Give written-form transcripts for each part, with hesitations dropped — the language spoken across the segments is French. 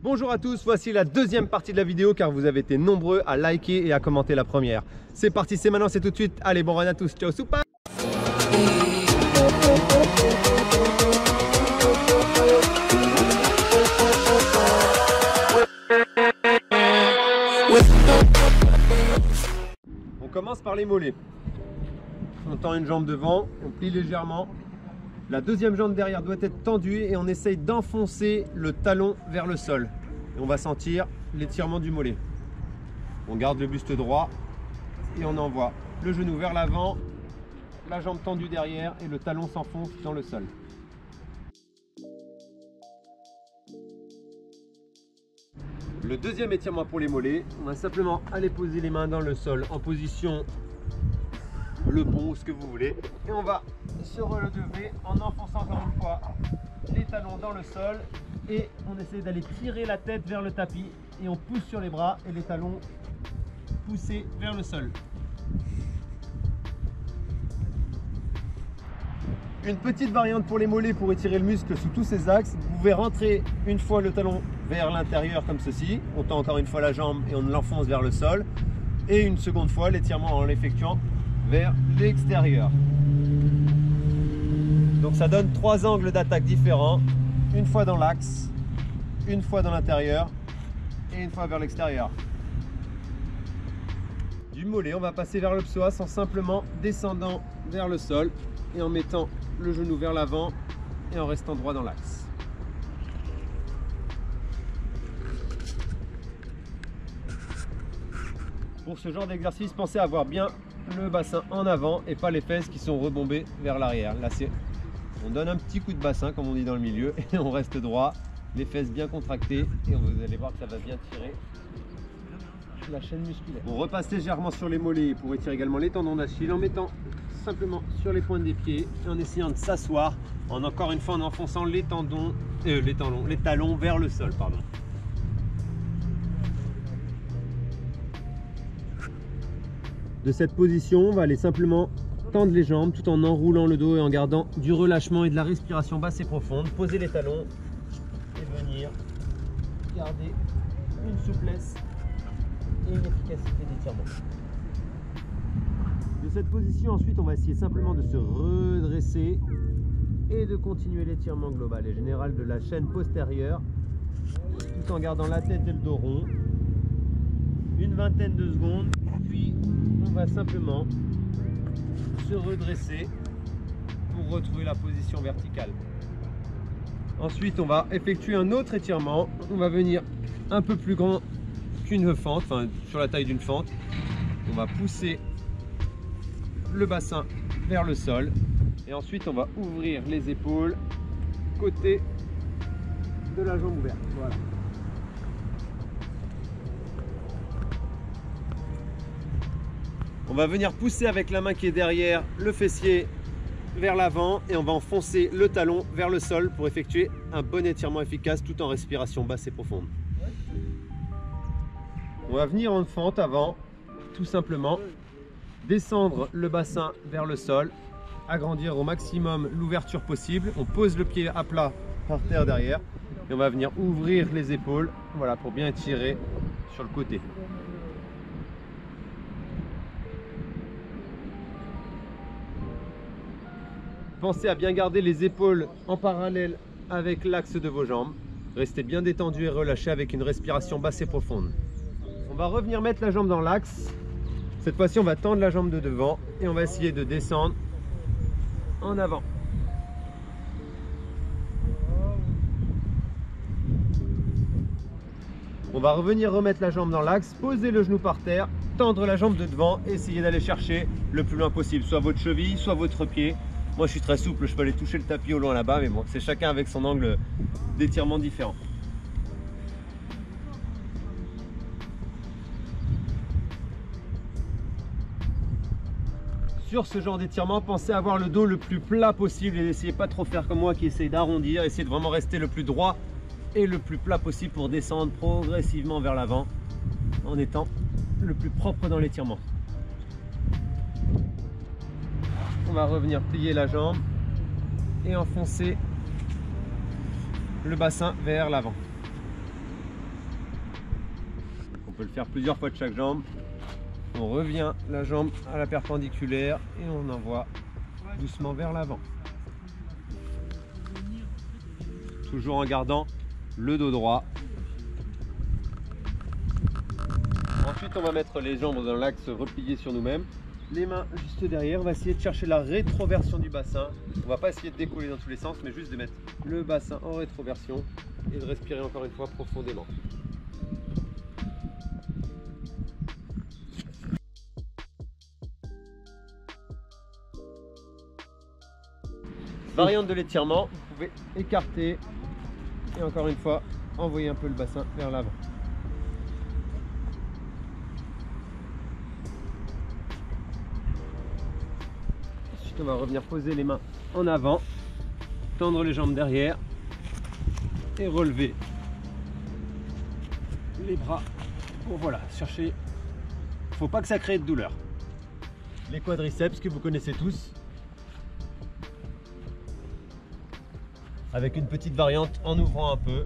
Bonjour à tous, voici la deuxième partie de la vidéo car vous avez été nombreux à liker et à commenter la première. C'est parti, c'est maintenant, c'est tout de suite. Allez, bon run à tous, ciao, soupa. On commence par les mollets. On tend une jambe devant, on plie légèrement. La deuxième jambe derrière doit être tendue et on essaye d'enfoncer le talon vers le sol. Et on va sentir l'étirement du mollet. On garde le buste droit et on envoie le genou vers l'avant, la jambe tendue derrière et le talon s'enfonce dans le sol. Le deuxième étirement pour les mollets, on va simplement aller poser les mains dans le sol en position le pont ou ce que vous voulez. Et on va se relever en enfonçant encore une fois les talons dans le sol. Et on essaie d'aller tirer la tête vers le tapis. Et on pousse sur les bras et les talons poussés vers le sol. Une petite variante pour les mollets pour étirer le muscle sous tous ses axes. Vous pouvez rentrer une fois le talon vers l'intérieur comme ceci. On tend encore une fois la jambe et on l'enfonce vers le sol. Et une seconde fois l'étirement en l'effectuant vers l'extérieur. Donc ça donne trois angles d'attaque différents. Une fois dans l'axe, une fois dans l'intérieur et une fois vers l'extérieur. Du mollet, on va passer vers le psoas en simplement descendant vers le sol et en mettant le genou vers l'avant et en restant droit dans l'axe. Pour ce genre d'exercice, pensez à avoir bien le bassin en avant et pas les fesses qui sont rebombées vers l'arrière. Là, on donne un petit coup de bassin comme on dit dans le milieu et on reste droit, les fesses bien contractées et vous allez voir que ça va bien tirer la chaîne musculaire. On repasse légèrement sur les mollets pour étirer également les tendons d'Achille en mettant simplement sur les pointes des pieds et en essayant de s'asseoir encore une fois en enfonçant les talons vers le sol. Pardon. De cette position, on va aller simplement tendre les jambes tout en enroulant le dos et en gardant du relâchement et de la respiration basse et profonde. Poser les talons et venir garder une souplesse et une efficacité d'étirement. De cette position, ensuite, on va essayer simplement de se redresser et de continuer l'étirement global et général de la chaîne postérieure tout en gardant la tête et le dos rond. Une vingtaine de secondes, puis on va simplement se redresser pour retrouver la position verticale. Ensuite, on va effectuer un autre étirement. On va venir un peu plus grand qu'une fente, enfin sur la taille d'une fente. On va pousser le bassin vers le sol et ensuite on va ouvrir les épaules côté de la jambe ouverte. Voilà. On va venir pousser avec la main qui est derrière le fessier vers l'avant et on va enfoncer le talon vers le sol pour effectuer un bon étirement efficace tout en respiration basse et profonde. On va venir en fente avant, tout simplement, descendre le bassin vers le sol, agrandir au maximum l'ouverture possible. On pose le pied à plat par terre derrière et on va venir ouvrir les épaules, voilà, pour bien étirer sur le côté. Pensez à bien garder les épaules en parallèle avec l'axe de vos jambes. Restez bien détendu et relâché avec une respiration basse et profonde. On va revenir mettre la jambe dans l'axe. Cette fois-ci, on va tendre la jambe de devant et on va essayer de descendre en avant. On va revenir remettre la jambe dans l'axe, poser le genou par terre, tendre la jambe de devant et essayer d'aller chercher le plus loin possible, soit votre cheville, soit votre pied. Moi je suis très souple, je peux aller toucher le tapis au loin là-bas, mais bon, c'est chacun avec son angle d'étirement différent. Sur ce genre d'étirement, pensez à avoir le dos le plus plat possible et n'essayez pas trop faire comme moi qui essaye d'arrondir, essayez de vraiment rester le plus droit et le plus plat possible pour descendre progressivement vers l'avant en étant le plus propre dans l'étirement. On va revenir plier la jambe et enfoncer le bassin vers l'avant. peut le faire plusieurs fois de chaque jambe. On revient la jambe à la perpendiculaire et on envoie doucement vers l'avant. Toujours en gardant le dos droit. Ensuite, on va mettre les jambes dans l'axe replié sur nous-mêmes. Les mains juste derrière, on va essayer de chercher la rétroversion du bassin. On va pas essayer de décoller dans tous les sens, mais juste de mettre le bassin en rétroversion et de respirer encore une fois profondément. Variante de l'étirement, vous pouvez écarter et encore une fois envoyer un peu le bassin vers l'avant. Ensuite, on va revenir poser les mains en avant, tendre les jambes derrière et relever les bras. Bon, voilà, cherchez, faut pas que ça crée de douleur. Les quadriceps que vous connaissez tous, avec une petite variante en ouvrant un peu.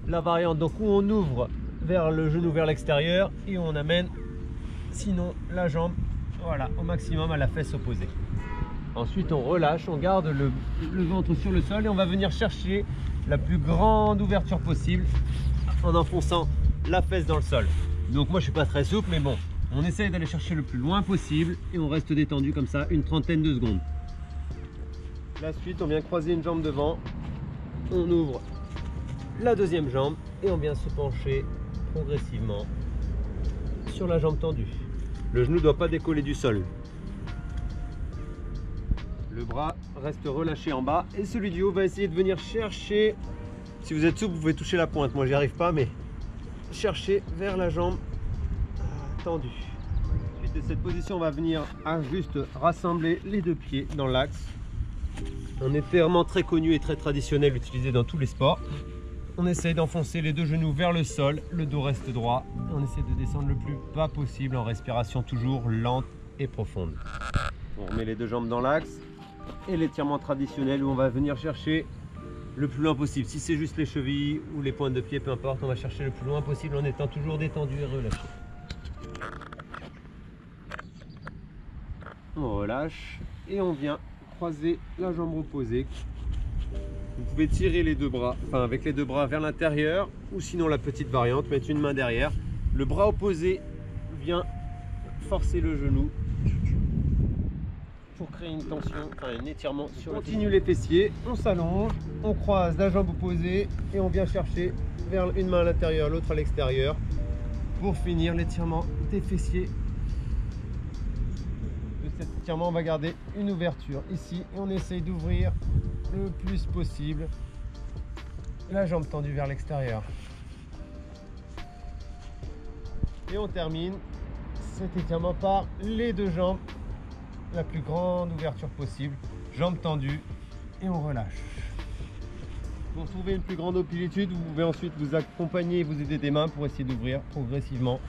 La variante donc où on ouvre vers le genou vers l'extérieur et on amène sinon la jambe voilà, au maximum à la fesse opposée. Ensuite on relâche, on garde le ventre sur le sol et on va venir chercher la plus grande ouverture possible en enfonçant la fesse dans le sol. Donc moi je suis pas très souple mais bon, on essaye d'aller chercher le plus loin possible et on reste détendu comme ça une trentaine de secondes. La suite, on vient croiser une jambe devant, on ouvre la deuxième jambe et on vient se pencher progressivement sur la jambe tendue. Le genou ne doit pas décoller du sol. Le bras reste relâché en bas et celui du haut va essayer de venir chercher, si vous êtes souple, vous pouvez toucher la pointe, moi j'y arrive pas, mais chercher vers la jambe tendue. Ensuite de cette position, on va venir à juste rassembler les deux pieds dans l'axe. Un étirement très connu et très traditionnel utilisé dans tous les sports. On essaye d'enfoncer les deux genoux vers le sol, le dos reste droit. On essaie de descendre le plus bas possible en respiration toujours lente et profonde. On remet les deux jambes dans l'axe et l'étirement traditionnel où on va venir chercher le plus loin possible. Si c'est juste les chevilles ou les pointes de pied, peu importe, on va chercher le plus loin possible en étant toujours détendu et relâché. On relâche et on vient croiser la jambe opposée. Vous pouvez tirer les deux bras, enfin avec les deux bras vers l'intérieur ou sinon la petite variante, mettre une main derrière. Le bras opposé vient forcer le genou pour créer une tension, enfin un étirement sur le fessier. On continue les fessiers, on s'allonge, on croise la jambe opposée et on vient chercher vers une main à l'intérieur, l'autre à l'extérieur pour finir l'étirement des fessiers. Cet étirement, on va garder une ouverture ici et on essaye d'ouvrir le plus possible la jambe tendue vers l'extérieur. Et on termine cet étirement par les deux jambes, la plus grande ouverture possible, jambes tendues et on relâche. Pour trouver une plus grande amplitude, vous pouvez ensuite vous accompagner et vous aider des mains pour essayer d'ouvrir progressivement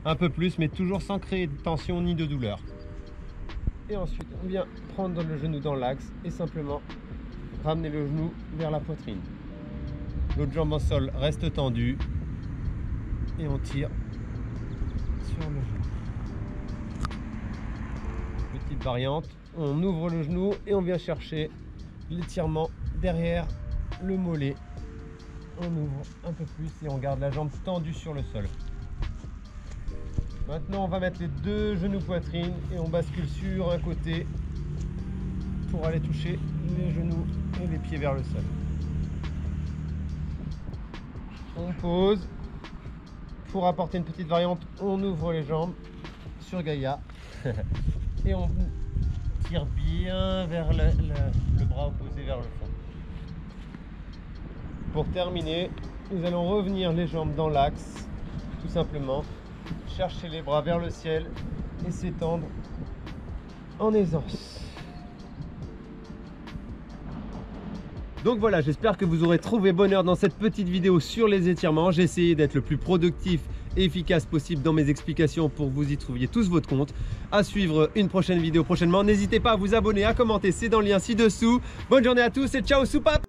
un peu plus, mais toujours sans créer de tension ni de douleur. Et ensuite, on vient prendre le genou dans l'axe et simplement ramener le genou vers la poitrine. L'autre jambe en sol reste tendue et on tire sur le genou. Petite variante, on ouvre le genou et on vient chercher l'étirement derrière le mollet. On ouvre un peu plus et on garde la jambe tendue sur le sol. Maintenant, on va mettre les deux genoux poitrine et on bascule sur un côté pour aller toucher les genoux et les pieds vers le sol. On pose. Pour apporter une petite variante, on ouvre les jambes sur Gaïa et on tire bien vers le bras opposé vers le fond. Pour terminer, nous allons revenir les jambes dans l'axe, tout simplement. Chercher les bras vers le ciel et s'étendre en aisance. Donc voilà, j'espère que vous aurez trouvé bonheur dans cette petite vidéo sur les étirements. J'ai essayé d'être le plus productif et efficace possible dans mes explications pour que vous y trouviez tous votre compte. À suivre une prochaine vidéo prochainement. N'hésitez pas à vous abonner, à commenter, c'est dans le lien ci-dessous. Bonne journée à tous et ciao soupapes.